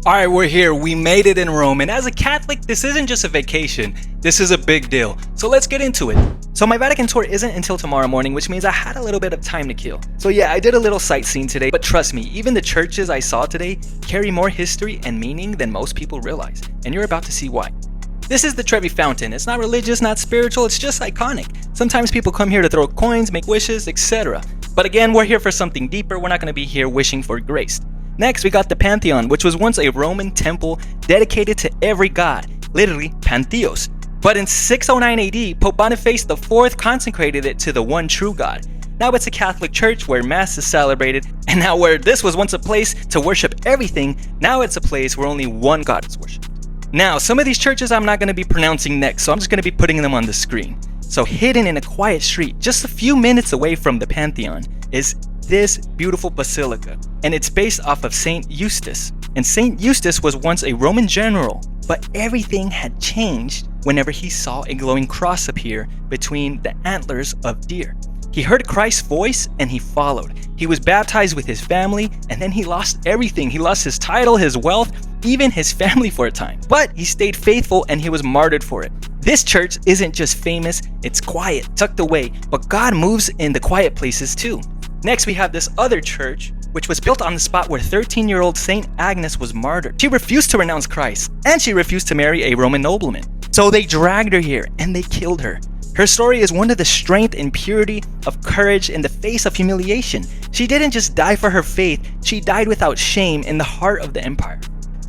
Alright, we're here. We made it in Rome, and as a Catholic, this isn't just a vacation. This is a big deal. So let's get into it. So my Vatican tour isn't until tomorrow morning, which means I had a little bit of time to kill. So yeah, I did a little sightseeing today, but trust me, even the churches I saw today carry more history and meaning than most people realize, and you're about to see why. This is the Trevi Fountain. It's not religious, not spiritual, it's just iconic. Sometimes people come here to throw coins, make wishes, etc. But again, we're here for something deeper. We're not going to be here wishing for grace. Next, we got the Pantheon, which was once a Roman temple dedicated to every god, literally Pantheos. But in 609 AD, Pope Boniface IV consecrated it to the one true God. Now it's a Catholic church where Mass is celebrated, and now where this was once a place to worship everything, now it's a place where only one God is worshipped. Now, some of these churches I'm not going to be pronouncing next, so I'm just going to be putting them on the screen. So hidden in a quiet street, just a few minutes away from the Pantheon, is this beautiful basilica, and it's based off of Saint Eustace. And Saint Eustace was once a Roman general, but everything had changed whenever he saw a glowing cross appear between the antlers of deer. He heard Christ's voice and he followed. He was baptized with his family, and then he lost everything. He lost his title, his wealth, even his family for a time. But he stayed faithful and he was martyred for it. This church isn't just famous, it's quiet, tucked away, but God moves in the quiet places too. Next, we have this other church, which was built on the spot where 13-year-old Saint Agnes was martyred. She refused to renounce Christ, and she refused to marry a Roman nobleman. So they dragged her here, and they killed her. Her story is one of the strength and purity of courage in the face of humiliation. She didn't just die for her faith, she died without shame in the heart of the empire.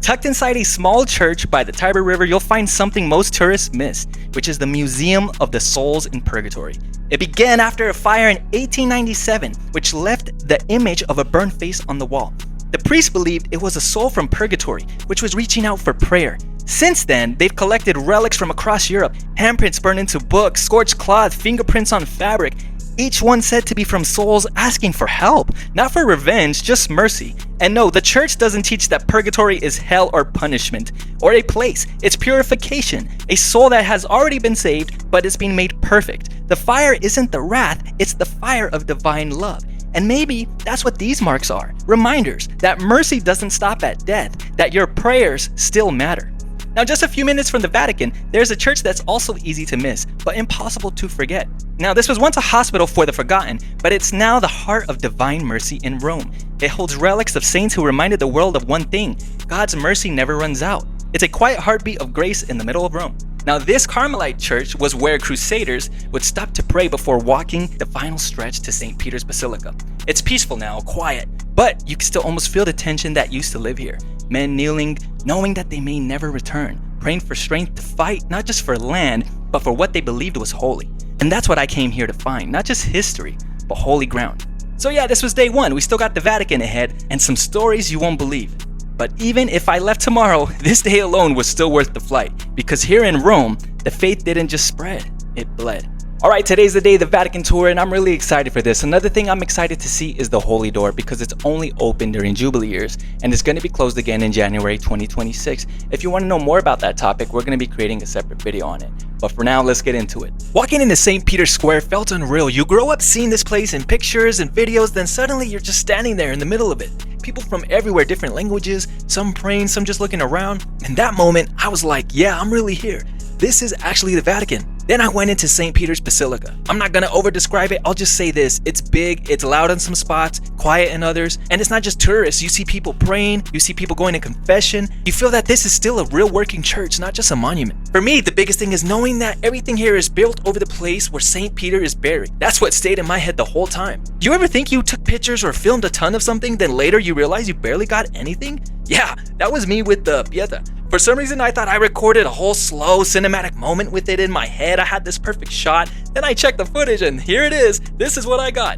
Tucked inside a small church by the Tiber River, you'll find something most tourists miss, which is the Museum of the Souls in Purgatory. It began after a fire in 1897, which left the image of a burnt face on the wall. The priest believed it was a soul from Purgatory, which was reaching out for prayer. Since then, they've collected relics from across Europe, handprints burned into books, scorched cloth, fingerprints on fabric, each one said to be from souls asking for help, not for revenge, just mercy. And no, the church doesn't teach that purgatory is hell or punishment, or a place. It's purification, a soul that has already been saved, but is being made perfect. The fire isn't the wrath, it's the fire of divine love. And maybe that's what these marks are, reminders that mercy doesn't stop at death, that your prayers still matter. Now, just a few minutes from the Vatican, there's a church that's also easy to miss, but impossible to forget. Now, this was once a hospital for the forgotten, but it's now the heart of divine mercy in Rome. It holds relics of saints who reminded the world of one thing: God's mercy never runs out. It's a quiet heartbeat of grace in the middle of Rome. Now, this Carmelite church was where crusaders would stop to pray before walking the final stretch to St. Peter's Basilica. It's peaceful now, quiet, but you can still almost feel the tension that used to live here. Men kneeling, knowing that they may never return, praying for strength to fight, not just for land, but for what they believed was holy. And that's what I came here to find, not just history, but holy ground. So yeah, this was day one. We still got the Vatican ahead, and some stories you won't believe. But even if I left tomorrow, this day alone was still worth the flight, because here in Rome, the faith didn't just spread, it bled. Alright, today's the day of the Vatican tour, and I'm really excited for this. Another thing I'm excited to see is the Holy Door, because it's only open during Jubilee years, and it's going to be closed again in January 2026. If you want to know more about that topic, we're going to be creating a separate video on it. But for now, let's get into it. Walking into St. Peter's Square felt unreal. You grow up seeing this place in pictures and videos, then suddenly you're just standing there in the middle of it. People from everywhere, different languages, some praying, some just looking around. In that moment, I was like, yeah, I'm really here. This is actually the Vatican. Then I went into St. Peter's Basilica. I'm not gonna over describe it, I'll just say this: it's big, it's loud in some spots, quiet in others, and it's not just tourists. You see people praying, you see people going to confession. You feel that this is still a real working church, not just a monument. For me, the biggest thing is knowing that everything here is built over the place where St. Peter is buried. That's what stayed in my head the whole time. Do you ever think you took pictures or filmed a ton of something, then later you realize you barely got anything? Yeah, that was me with the Pietà. For some reason, I thought I recorded a whole slow cinematic moment with it in my head. I had this perfect shot. Then I checked the footage and here it is. This is what I got.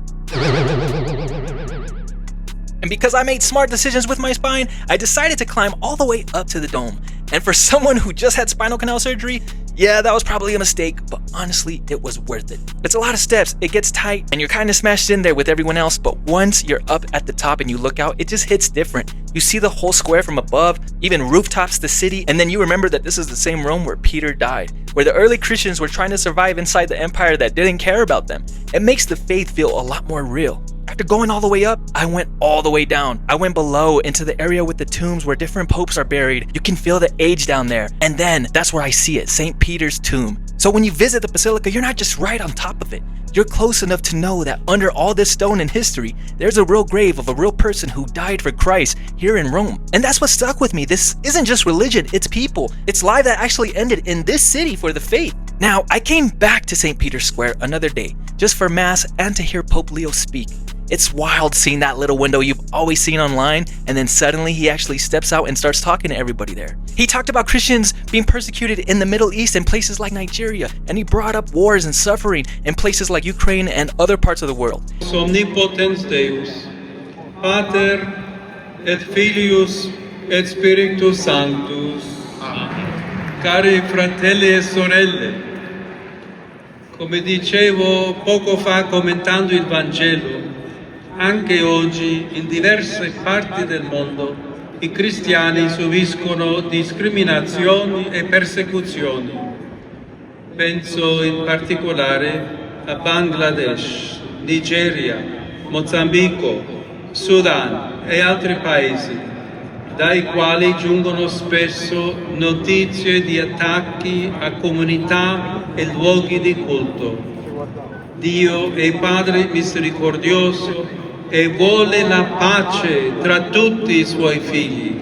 And because I made smart decisions with my spine, I decided to climb all the way up to the dome. And for someone who just had spinal canal surgery, yeah, that was probably a mistake, but honestly, it was worth it. It's a lot of steps, it gets tight, and you're kind of smashed in there with everyone else, but once you're up at the top and you look out, it just hits different. You see the whole square from above, even rooftops, the city, and then you remember that this is the same Rome where Peter died, where the early Christians were trying to survive inside the empire that didn't care about them. It makes the faith feel a lot more real. After going all the way up, I went all the way down. I went below into the area with the tombs where different popes are buried. You can feel the age down there. And then that's where I see it, St. Peter's tomb. So when you visit the basilica, you're not just right on top of it. You're close enough to know that under all this stone in history, there's a real grave of a real person who died for Christ here in Rome. And that's what stuck with me. This isn't just religion, it's people. It's lives that actually ended in this city for the faith. Now, I came back to St. Peter's Square another day, just for Mass and to hear Pope Leo speak. It's wild seeing that little window you've always seen online, and then suddenly he actually steps out and starts talking to everybody there. He talked about Christians being persecuted in the Middle East and places like Nigeria, and he brought up wars and suffering in places like Ukraine and other parts of the world. Omnipotens Deus, Pater et Filius et Spiritus Sanctus. Cari fratelli e sorelle, come dicevo poco fa commentando il Vangelo, anche oggi in diverse parti del mondo i cristiani subiscono discriminazioni e persecuzioni. Penso in particolare a Bangladesh, Nigeria, Mozambico, Sudan e altri paesi, dai quali giungono spesso notizie di attacchi a comunità e luoghi di culto. Dio è Padre misericordioso e vuole la pace tra tutti I suoi figli.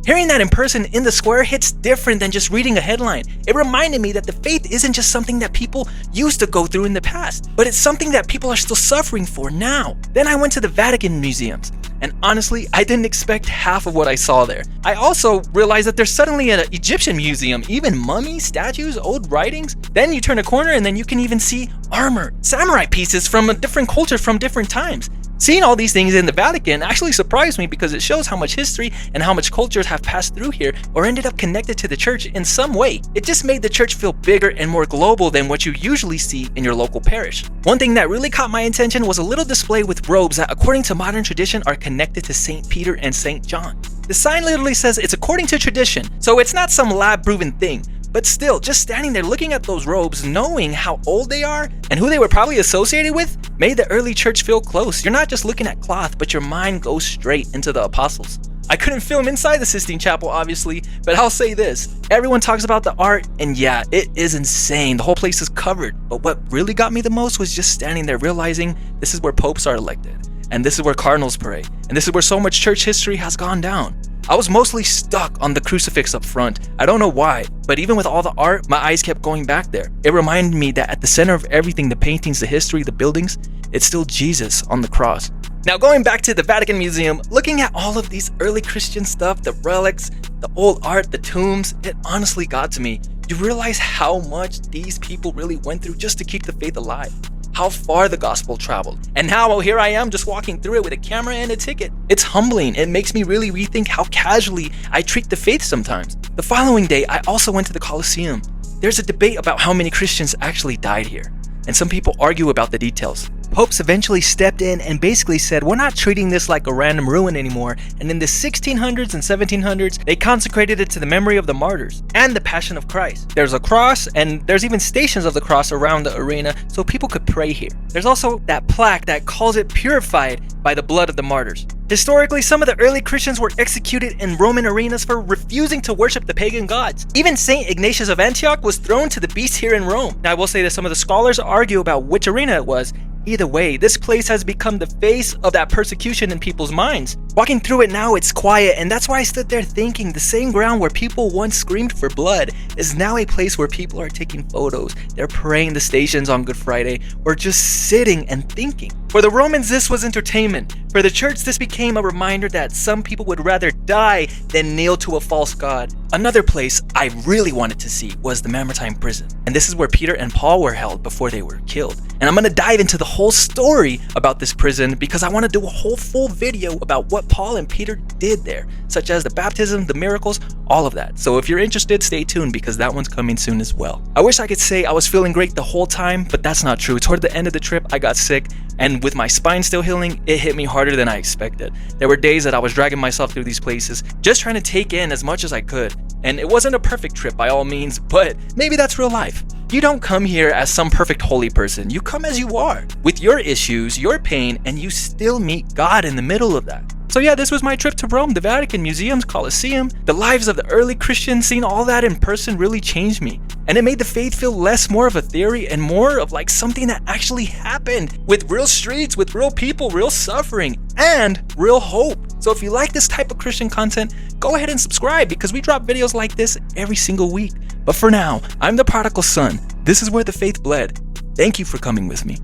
Hearing that in person in the square hits different than just reading a headline. It reminded me that the faith isn't just something that people used to go through in the past, but it's something that people are still suffering for now. Then I went to the Vatican Museums, and honestly, I didn't expect half of what I saw there. I also realized that there's suddenly an Egyptian museum, even mummies, statues, old writings. Then you turn a corner and then you can even see armor, samurai pieces from a different culture from different times. Seeing all these things in the Vatican actually surprised me because it shows how much history and how much cultures have passed through here or ended up connected to the church in some way. It just made the church feel bigger and more global than what you usually see in your local parish. One thing that really caught my attention was a little display with robes that, according to modern tradition, are connected to St. Peter and St. John. The sign literally says it's according to tradition, so it's not some lab-proven thing. But still, just standing there looking at those robes, knowing how old they are and who they were probably associated with, made the early church feel close. You're not just looking at cloth, but your mind goes straight into the apostles. I couldn't film inside the Sistine Chapel, obviously, but I'll say this. Everyone talks about the art, and yeah, it is insane. The whole place is covered. But what really got me the most was just standing there realizing this is where popes are elected, and this is where cardinals pray, and this is where so much church history has gone down. I was mostly stuck on the crucifix up front. I don't know why, but even with all the art, my eyes kept going back there. It reminded me that at the center of everything, the paintings, the history, the buildings, it's still Jesus on the cross. Now going back to the Vatican Museum, looking at all of these early Christian stuff, the relics, the old art, the tombs, it honestly got to me. You realize how much these people really went through just to keep the faith alive. How far the gospel traveled. And now, well, here I am just walking through it with a camera and a ticket. It's humbling. It makes me really rethink how casually I treat the faith sometimes. The following day, I also went to the Colosseum. There's a debate about how many Christians actually died here, and some people argue about the details. Popes eventually stepped in and basically said, we're not treating this like a random ruin anymore, and in the 1600s and 1700s, they consecrated it to the memory of the martyrs and the Passion of Christ. There's a cross, and there's even stations of the cross around the arena so people could pray here. There's also that plaque that calls it purified by the blood of the martyrs. Historically, some of the early Christians were executed in Roman arenas for refusing to worship the pagan gods. Even St. Ignatius of Antioch was thrown to the beast here in Rome. Now, I will say that some of the scholars argue about which arena it was. Either way, this place has become the face of that persecution in people's minds. Walking through it now, it's quiet, and that's why I stood there thinking the same ground where people once screamed for blood is now a place where people are taking photos, they're praying the stations on Good Friday, or just sitting and thinking. For the Romans, this was entertainment. For the church, this became a reminder that some people would rather die than kneel to a false god. Another place I really wanted to see was the Mamertine prison. And this is where Peter and Paul were held before they were killed. And I'm gonna dive into the whole story about this prison because I want to do a whole full video about what Paul and Peter did there, such as the baptism, the miracles, all of that. So if you're interested, stay tuned because that one's coming soon as well. I wish I could say I was feeling great the whole time, but that's not true. Toward the end of the trip, I got sick, and with my spine still healing, it hit me harder than I expected. There were days that I was dragging myself through these places, just trying to take in as much as I could. And it wasn't a perfect trip by all means, but maybe that's real life. You don't come here as some perfect holy person. You come as you are, with your issues, your pain, and you still meet God in the middle of that. So yeah, this was my trip to Rome, the Vatican Museums, Colosseum. The lives of the early Christians, seeing all that in person really changed me. And it made the faith feel less more of a theory and more of like something that actually happened, with real streets, with real people, real suffering, and real hope. So if you like this type of Christian content, go ahead and subscribe, because we drop videos like this every single week. But for now, I'm the prodigal son. This is where the faith bled. Thank you for coming with me.